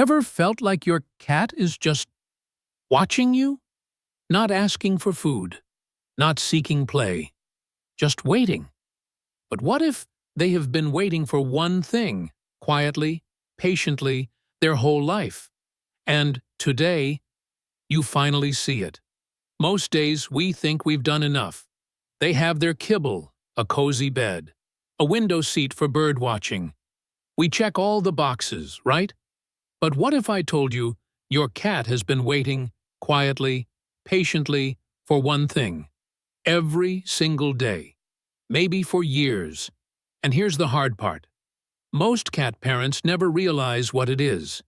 Ever felt like your cat is just watching you? Not asking for food, not seeking play, just waiting. But what if they have been waiting for one thing, quietly, patiently, their whole life? And today, you finally see it. Most days we think we've done enough. They have their kibble, a cozy bed, a window seat for bird watching. We check all the boxes, right? But what if I told you your cat has been waiting quietly, patiently for one thing, every single day, maybe for years? And here's the hard part. Most cat parents never realize what it is.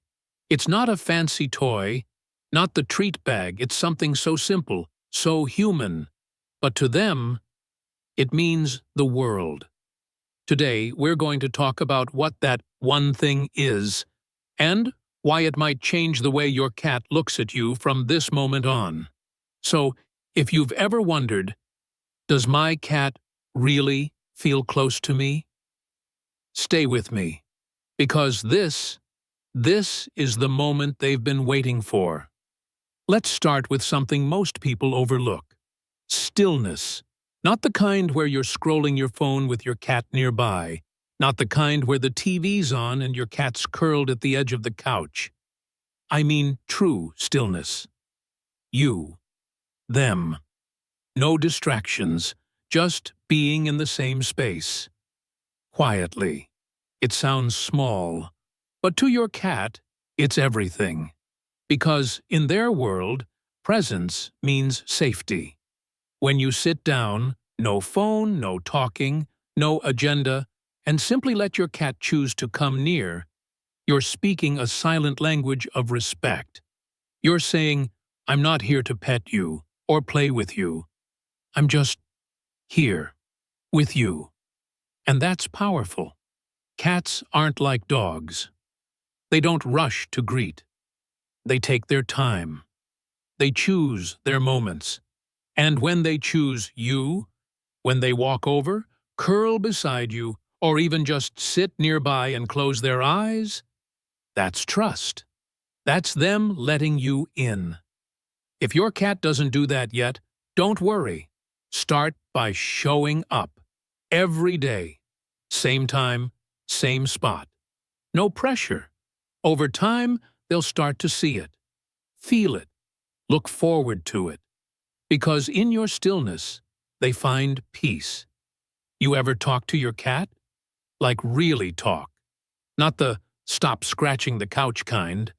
It's not a fancy toy, not the treat bag. It's something so simple, so human. But to them, it means the world. Today, we're going to talk about what that one thing is and why it might change the way your cat looks at you from this moment on. So, if you've ever wondered, does my cat really feel close to me? Stay with me, because this is the moment they've been waiting for. Let's start with something most people overlook. Stillness. Not the kind where you're scrolling your phone with your cat nearby. Not the kind where the TV's on and your cat's curled at the edge of the couch. I mean true stillness. You. Them. No distractions. Just being in the same space. Quietly. It sounds small, but to your cat, it's everything. Because in their world, presence means safety. When you sit down, no phone, no talking, no agenda, and simply let your cat choose to come near, you're speaking a silent language of respect. You're saying, I'm not here to pet you or play with you. I'm just here, with you. And that's powerful. Cats aren't like dogs. They don't rush to greet. They take their time. They choose their moments. And when they choose you, when they walk over, curl beside you, or even just sit nearby and close their eyes, that's trust. That's them letting you in. If your cat doesn't do that yet, don't worry. Start by showing up. Every day. Same time, same spot. No pressure. Over time, they'll start to see it. Feel it. Look forward to it. Because in your stillness, they find peace. You ever talk to your cat? Like really talk. Not the stop scratching the couch kind,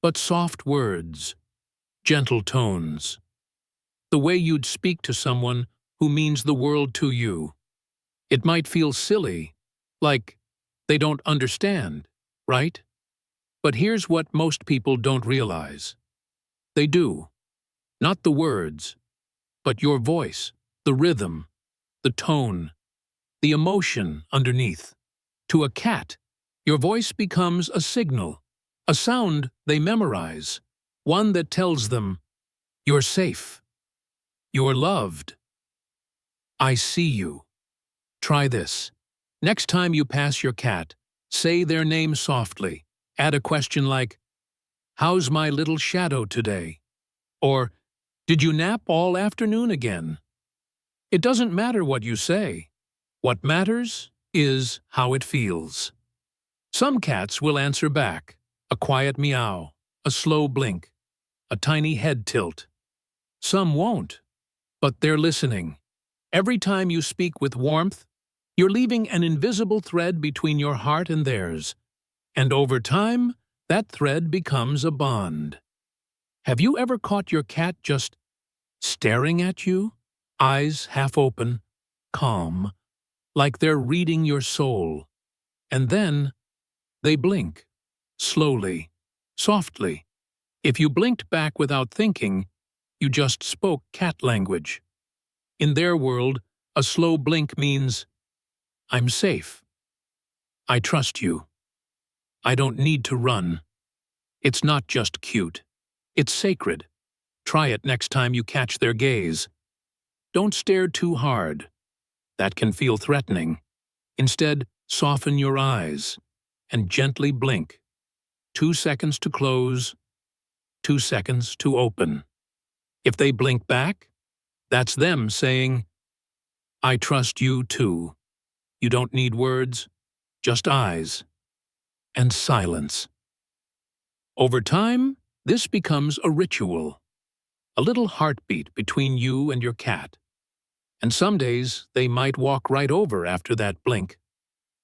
but soft words, gentle tones. The way you'd speak to someone who means the world to you. It might feel silly, like they don't understand, right? But here's what most people don't realize. They do. Not the words, but your voice, the rhythm, the tone, the emotion underneath. To a cat, your voice becomes a signal, a sound they memorize, one that tells them, you're safe, you're loved, I see you. Try this. Next time you pass your cat, say their name softly. Add a question like, how's my little shadow today? Or, did you nap all afternoon again? It doesn't matter what you say. What matters is how it feels. Some cats will answer back, a quiet meow, a slow blink, a tiny head tilt. Some won't, but they're listening. Every time you speak with warmth, you're leaving an invisible thread between your heart and theirs. And over time, that thread becomes a bond. Have you ever caught your cat just staring at you, eyes half open, calm, like they're reading your soul? And then they blink, slowly, softly. If you blinked back without thinking, you just spoke cat language. In their world, a slow blink means, I'm safe. I trust you. I don't need to run. It's not just cute. It's sacred. Try it next time you catch their gaze. Don't stare too hard. That can feel threatening. Instead, soften your eyes and gently blink. 2 seconds to close, 2 seconds to open. If they blink back, that's them saying, I trust you too. You don't need words, just eyes and silence. Over time, this becomes a ritual, a little heartbeat between you and your cat. And some days they might walk right over after that blink,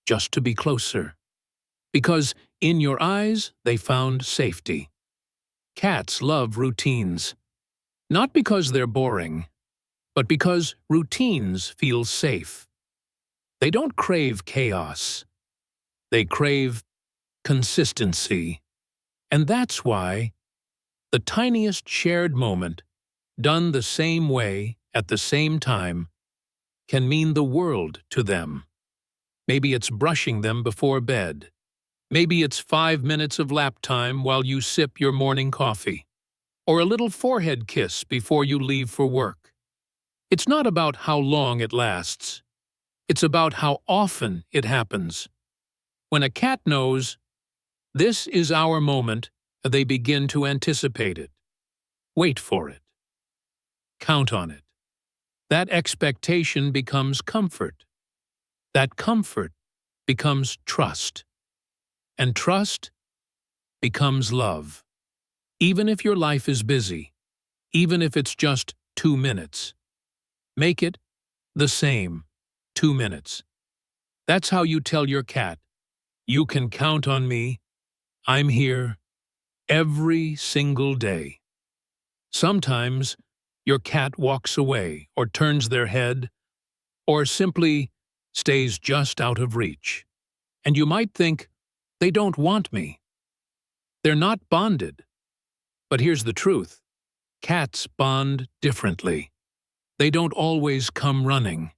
just to be closer. Because in your eyes, they found safety. Cats love routines. Not because they're boring, but because routines feel safe. They don't crave chaos. They crave consistency. And that's why the tiniest shared moment, done the same way at the same time, can mean the world to them. Maybe it's brushing them before bed. Maybe it's 5 minutes of lap time while you sip your morning coffee. Or a little forehead kiss before you leave for work. It's not about how long it lasts. It's about how often it happens. When a cat knows, this is our moment, they begin to anticipate it. Wait for it. Count on it. That expectation becomes comfort. That comfort becomes trust. And trust becomes love. Even if your life is busy, even if it's just 2 minutes, make it the same 2 minutes. That's how you tell your cat, you can count on me, I'm here, every single day. Sometimes your cat walks away or turns their head or simply stays just out of reach. And you might think, they don't want me. They're not bonded. But here's the truth. Cats bond differently. They don't always come running.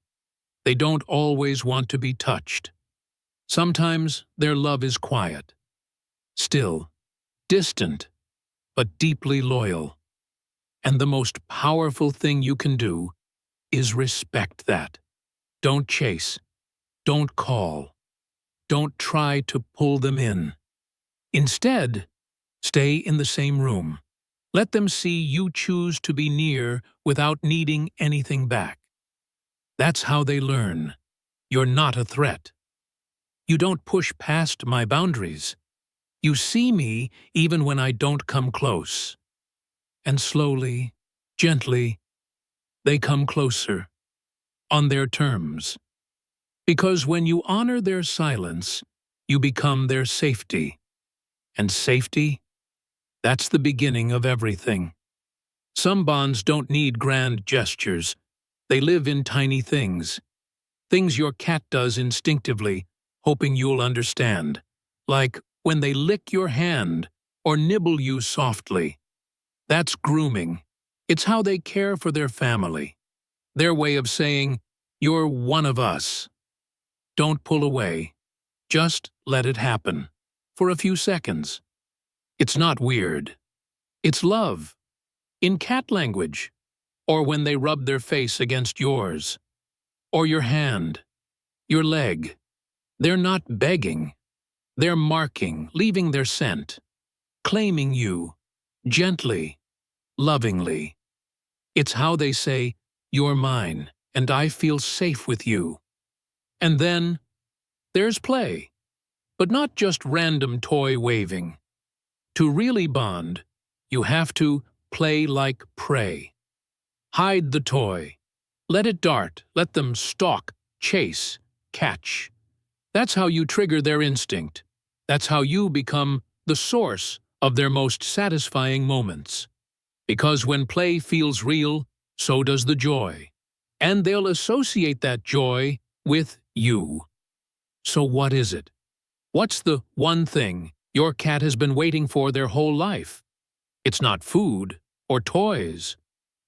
They don't always want to be touched. Sometimes their love is quiet, still, distant, but deeply loyal. And the most powerful thing you can do is respect that. Don't chase. Don't call. Don't try to pull them in. Instead, stay in the same room. Let them see you choose to be near without needing anything back. That's how they learn. You're not a threat. You don't push past my boundaries. You see me even when I don't come close. And slowly, gently, they come closer, on their terms. Because when you honor their silence, you become their safety. And safety? That's the beginning of everything. Some bonds don't need grand gestures. They live in tiny things. Things your cat does instinctively, hoping you'll understand. Like when they lick your hand or nibble you softly. That's grooming. It's how they care for their family. Their way of saying, you're one of us. Don't pull away. Just let it happen. For a few seconds. It's not weird. It's love. In cat language. Or when they rub their face against yours. Or your hand. Your leg. They're not begging. They're marking, leaving their scent. Claiming you. Gently. Lovingly. It's how they say, you're mine, and I feel safe with you. And then, there's play. But not just random toy waving. To really bond, you have to play like prey. Hide the toy. Let it dart. Let them stalk, chase, catch. That's how you trigger their instinct. That's how you become the source of their most satisfying moments. Because when play feels real, so does the joy. And they'll associate that joy with you. So what is it? What's the one thing your cat has been waiting for their whole life? It's not food, or toys,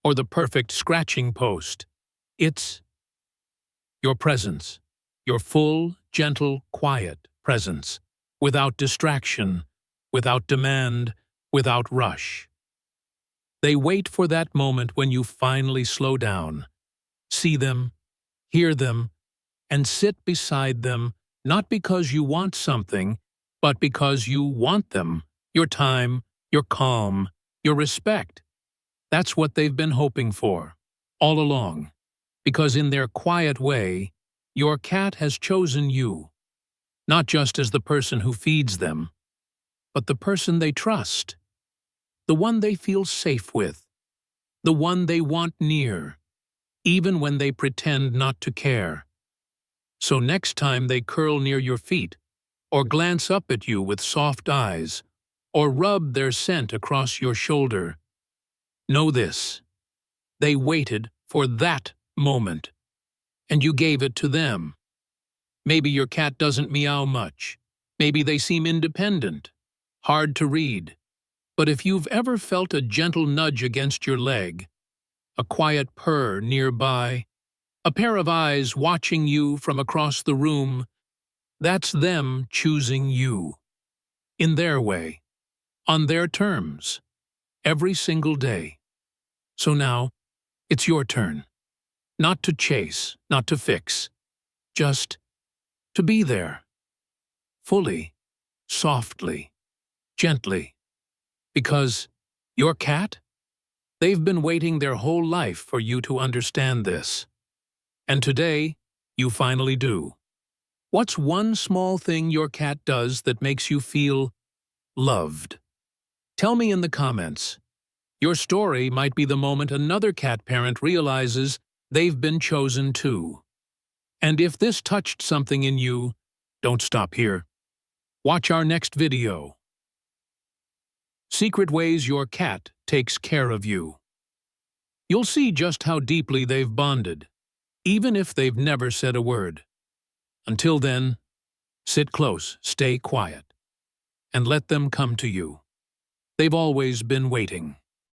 or the perfect scratching post. It's your presence, your full, gentle, quiet presence, without distraction, without demand, without rush. They wait for that moment when you finally slow down, see them, hear them, and sit beside them, not because you want something, but because you want them Your time, your calm, your respect. That's what they've been hoping for, all along. Because in their quiet way, your cat has chosen you, not just as the person who feeds them, but the person they trust, the one they feel safe with, the one they want near, even when they pretend not to care. So next time they curl near your feet, or glance up at you with soft eyes, or rub their scent across your shoulder, know this: they waited for that moment, and you gave it to them. Maybe your cat doesn't meow much. Maybe they seem independent, hard to read. But if you've ever felt a gentle nudge against your leg, a quiet purr nearby, a pair of eyes watching you from across the room, that's them choosing you. In their way, on their terms, every single day. So now, it's your turn. Not to chase, not to fix, just to be there. Fully, softly, gently. Because your cat? They've been waiting their whole life for you to understand this. And today, you finally do. What's one small thing your cat does that makes you feel loved? Tell me in the comments. Your story might be the moment another cat parent realizes they've been chosen too. And if this touched something in you, don't stop here. Watch our next video. Secret ways your cat takes care of you. You'll see just how deeply they've bonded, even if they've never said a word. Until then, sit close, stay quiet, and let them come to you. They've always been waiting.